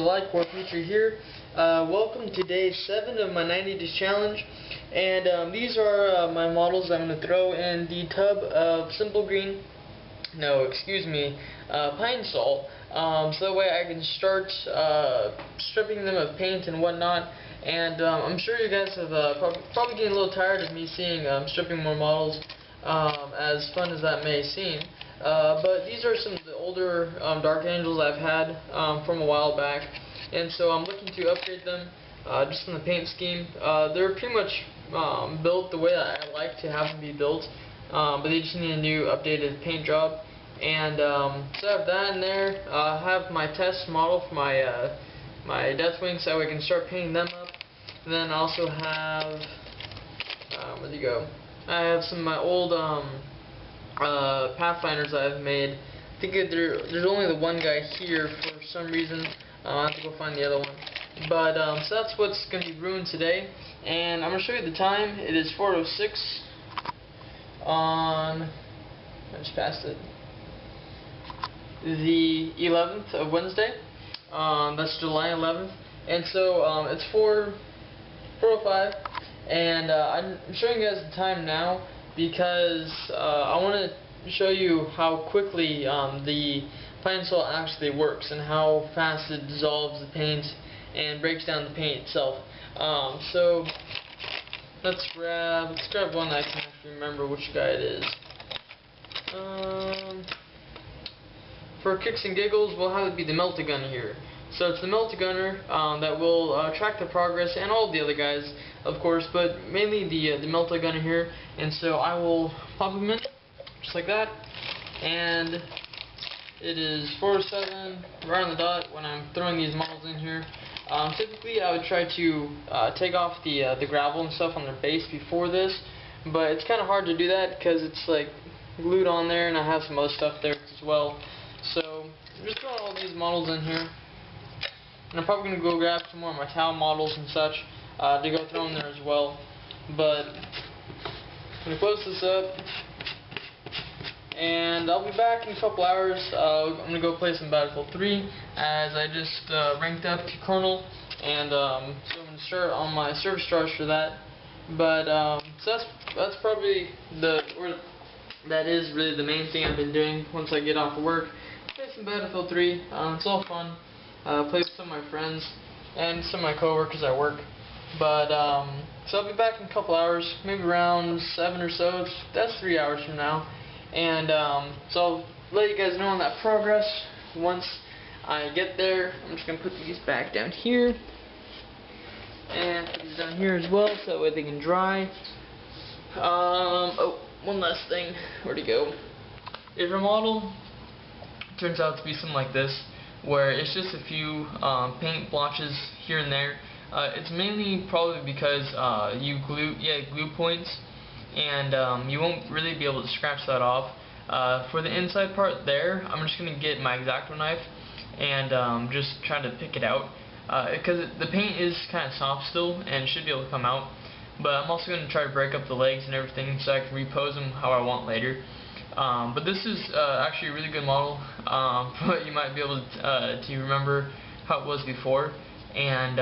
alike, Warpetrie here. Welcome to day 7 of my 90 days challenge, and these are my models I'm going to throw in the tub of pine sol, so that way I can start stripping them of paint and whatnot. And I'm sure you guys have probably getting a little tired of me seeing stripping more models, as fun as that may seem. But these are some of the older Dark Angels I've had from a while back, and so I'm looking to upgrade them just in the paint scheme. They're pretty much built the way that I like to have them be built, but they just need a new updated paint job. And so I have that in there. I have my test model for my my Deathwing, so I can start painting them up. And then I also have where'd you go? I have some of my old Pathfinders I've made. I think there's only the one guy here for some reason. I'll have to go find the other one. But so that's what's going to be ruined today. And I'm going to show you the time. It is 4:06 on, I just passed it, the 11th of Wednesday. That's July 11th. And so it's 4:05, and I'm showing you guys the time now because I want to show you how quickly the pine sol actually works and how fast it dissolves the paint and breaks down the paint itself. So let's grab one that I can actually remember which guy it is. For kicks and giggles, we'll have it be the Melt-A-Gunner here. So it's the Melt-A-Gunner that will track the progress, and all of the other guys, of course, but mainly the Melt-A-Gunner here. And so I will pop him in, just like that. And it is 4:07, right on the dot, when I'm throwing these models in here. Typically, I would try to take off the gravel and stuff on their base before this, but it's kind of hard to do that because it's like glued on there, and I have some other stuff there as well. So I'm just throwing all these models in here. And I'm probably going to go grab some more of my towel models and such to go throw in there as well. But I'm going to close this up, and I'll be back in a couple hours. I'm going to go play some Battlefield 3 as I just ranked up to Colonel, and so I'm going to start on my service charge for that. But so that's probably that is really the main thing I've been doing once I get off of work. Play some Battlefield 3. It's all fun. Play with some of my friends and some of my coworkers at work. But so I'll be back in a couple hours, maybe around 7 or so. That's 3 hours from now. And so I'll let you guys know on that progress once I get there. I'm just gonna put these back down here and put these down here as well, so that way they can dry. Oh, one last thing. Where'd it go? If your model turns out to be something like this, where it's just a few paint blotches here and there, it's mainly probably because you glue points, and you won't really be able to scratch that off. For the inside part there, I'm just going to get my X-Acto knife and just try to pick it out, because the paint is kind of soft still and it should be able to come out. But I'm also going to try to break up the legs and everything so I can repose them how I want later. But this is actually a really good model, but you might be able to remember how it was before. And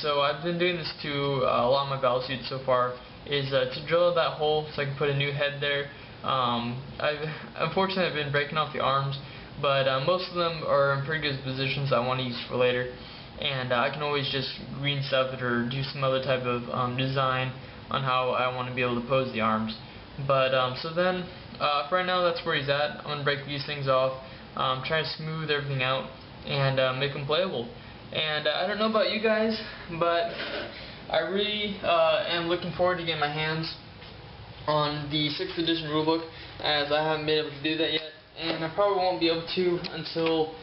so I've been doing this to a lot of my battle suits so far, is to drill that hole so I can put a new head there. Unfortunately, I've been breaking off the arms, but most of them are in pretty good positions I want to use for later. And I can always just green stuff it or do some other type of design on how I want to be able to pose the arms. But so then, for right now, that's where he's at. I'm going to break these things off, try to smooth everything out, and make them playable. And I don't know about you guys, but I really am looking forward to getting my hands on the 6th edition rulebook, as I haven't been able to do that yet. And I probably won't be able to until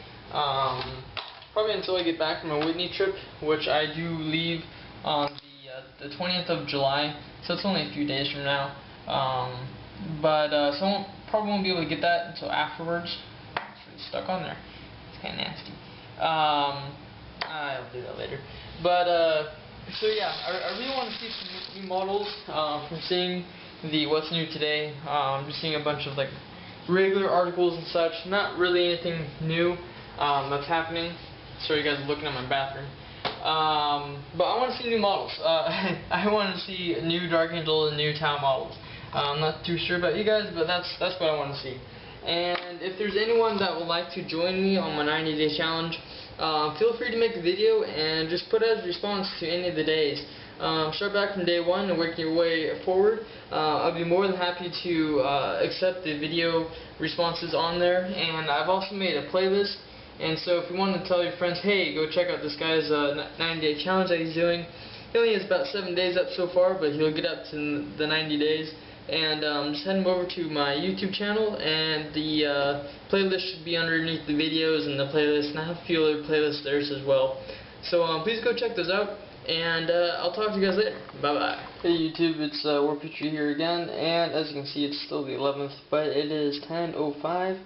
probably until I get back from my Whitney trip, which I do leave on the 20th of July, so it's only a few days from now. So I probably won't be able to get that until afterwards. It's really stuck on there. It's kind of nasty. I'll do that later. But so yeah, I really want to see some new models from seeing the What's New Today. I'm just seeing a bunch of like regular articles and such, not really anything new that's happening. Sorry, you guys are looking at my bathroom. But I want to see new models. I want to see new Dark Angel and new Town models. I'm not too sure about you guys, but that's what I want to see. And if there's anyone that would like to join me on my 90-day challenge, feel free to make a video and just put as a response to any of the days. Start back from day 1 and work your way forward. I'll be more than happy to accept the video responses on there. And I've also made a playlist. And so if you want to tell your friends, hey, go check out this guy's 90-day challenge that he's doing. He only has about 7 days up so far, but he'll get up to the 90 days. And just head him over to my YouTube channel, and the playlist should be underneath the videos and the playlist, and I have a few other playlists there as well. So please go check those out, and I'll talk to you guys later. Bye bye. Hey YouTube, it's Warpetrie here again, and as you can see, it's still the 11th, but it is 10:05,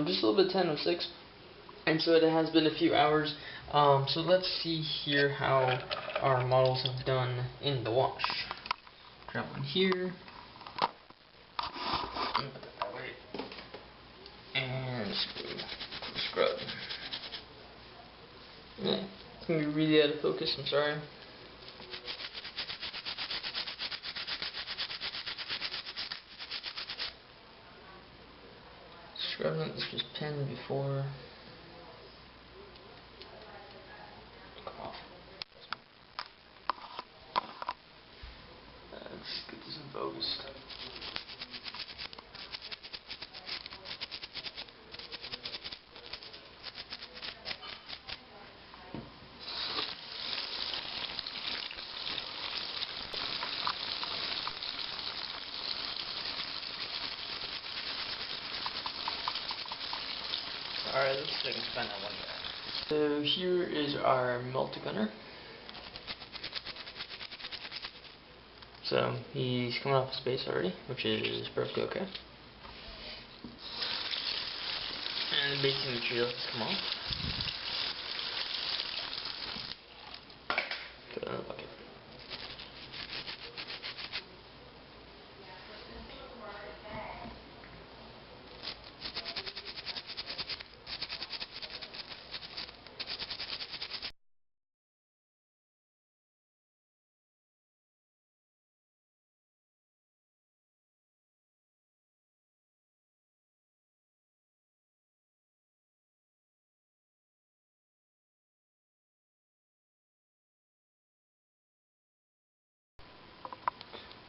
just a little bit 10:06, and so it has been a few hours. So let's see here how our models have done in the wash. Grab one here. Put that that way. And scrub. Yeah, it's going to be really out of focus, I'm sorry. Scrubbing, this was pinned before. Let's get this in focus. Alright, let's see if I can find that one guy. So here is our multi-gunner. So he's coming off his base already, which is perfectly okay. And the basing material has come off. Put it in a bucket.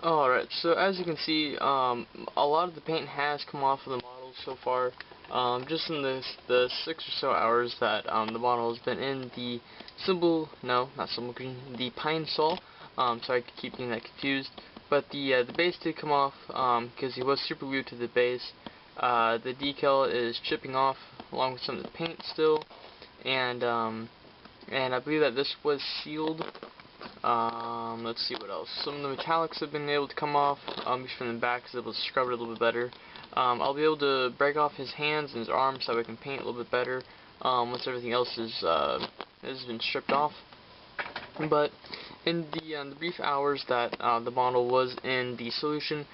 Alright, so as you can see, a lot of the paint has come off of the model so far. Just in the 6 or so hours that the model has been in the the pine sol. Sorry, I keep getting that confused. But the base did come off because he was super glued to the base. The decal is chipping off along with some of the paint still, and I believe that this was sealed. Let's see what else. Some of the metallics have been able to come off just from the back, because I was able to scrub it a little bit better. I'll be able to break off his hands and his arms so I can paint a little bit better once everything else has been stripped off. But in the brief hours that the model was in the solution,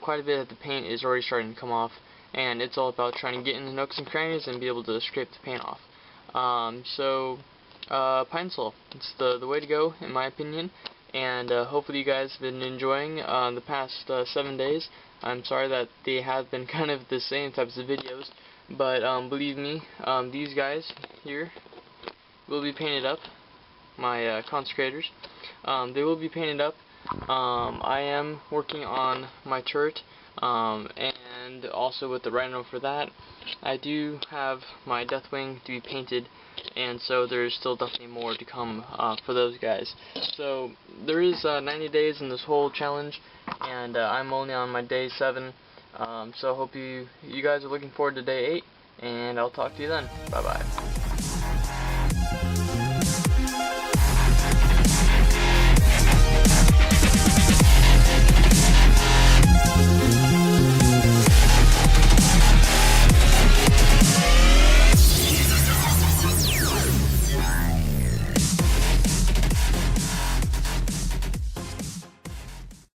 quite a bit of the paint is already starting to come off, and it's all about trying to get in the nooks and crannies and be able to scrape the paint off. Pine sol, it's the way to go in my opinion, and hopefully you guys have been enjoying the past 7 days. I'm sorry that they have been kind of the same types of videos, but believe me, these guys here will be painted up, my consecrators. They will be painted up. I am working on my turret, and also with the rhino for that. I do have my Deathwing to be painted, and so there's still definitely more to come for those guys. So there is 90 days in this whole challenge, and I'm only on my day 7. So I hope you guys are looking forward to day 8, and I'll talk to you then. Bye bye.